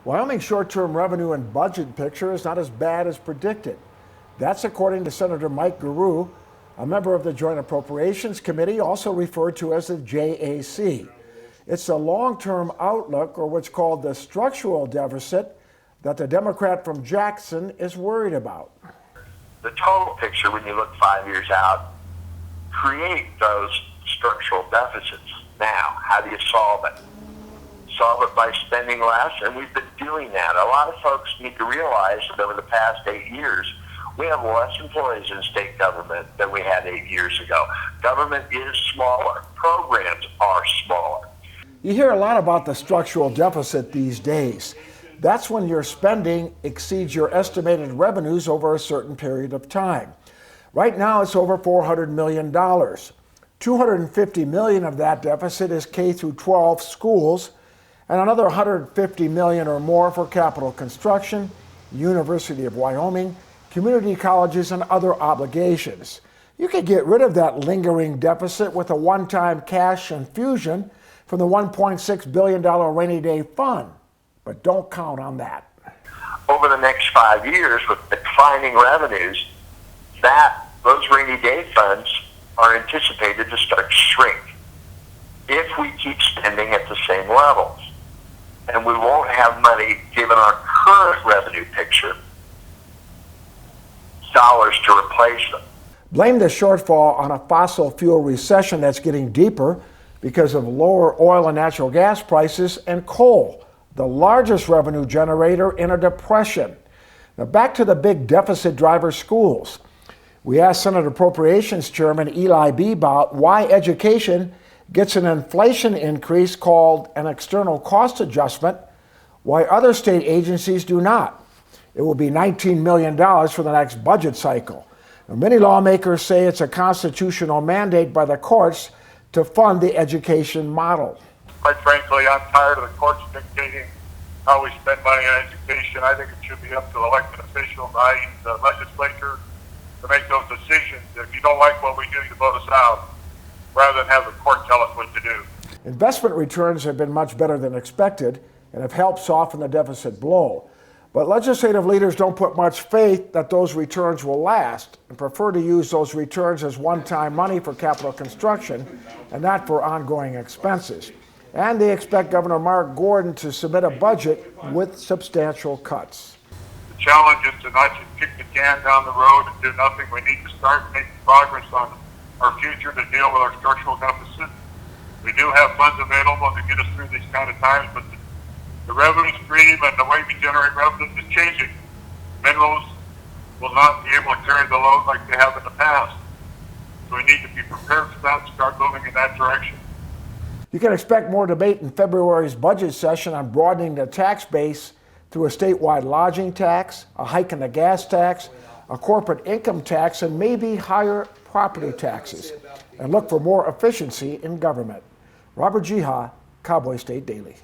Wyoming's short-term revenue and budget picture is not as bad as predicted. That's according to Senator Mike Gierau, a member of the Joint Appropriations Committee, also referred to as the JAC. It's the long-term outlook, or what's called the structural deficit, that the Democrat from Jackson is worried about. The total picture, when you look 5 years out, create those structural deficits. Now, how do you solve it? Solve it by spending less, and we've been doing that. A lot of folks need to realize that over the past 8 years, we have less employees in state government than we had 8 years ago. Government is smaller. Programs are smaller. You hear a lot about the structural deficit these days. That's when your spending exceeds your estimated revenues over a certain period of time. Right now, it's over $400 million. $250 million of that deficit is K through 12 schools, and another $150 million or more for capital construction, University of Wyoming, community colleges, and other obligations. You could get rid of that lingering deficit with a one-time cash infusion from the $1.6 billion rainy day fund, but don't count on that. Over the next 5 years, with declining revenues, those rainy day funds are anticipated to start to shrink if we keep spending at the same levels. And we won't have money, given our current revenue picture, dollars to replace them. Blame the shortfall on a fossil fuel recession that's getting deeper because of lower oil and natural gas prices and coal, the largest revenue generator in a depression. Now back to the big deficit driver, schools. We asked Senate Appropriations Chairman Eli Bebout why education gets an inflation increase called an external cost adjustment, why other state agencies do not. It will be $19 million for the next budget cycle. Now, many lawmakers say it's a constitutional mandate by the courts to fund the education model. Quite frankly, I'm tired of the courts dictating how we spend money on education. I think it should be up to elected officials, i.e. the legislature, to make those decisions. If you don't like what we do, you vote us out, rather than have the court tell us what to do. Investment returns have been much better than expected and have helped soften the deficit blow. But legislative leaders don't put much faith that those returns will last and prefer to use those returns as one-time money for capital construction and not for ongoing expenses. And they expect Governor Mark Gordon to submit a budget with substantial cuts. The challenge is to not just kick the can down the road and do nothing. We need to start making progress on our future to deal with our structural deficit. We do have funds available to get us through these kind of times, but the revenue stream and the way we generate revenue is changing. Minerals will not be able to carry the load like they have in the past. So we need to be prepared for that and start moving in that direction. You can expect more debate in February's budget session on broadening the tax base through a statewide lodging tax, a hike in the gas tax, a corporate income tax, and maybe higher property taxes. And look for more efficiency in government. Robert Gierau, Cowboy State Daily.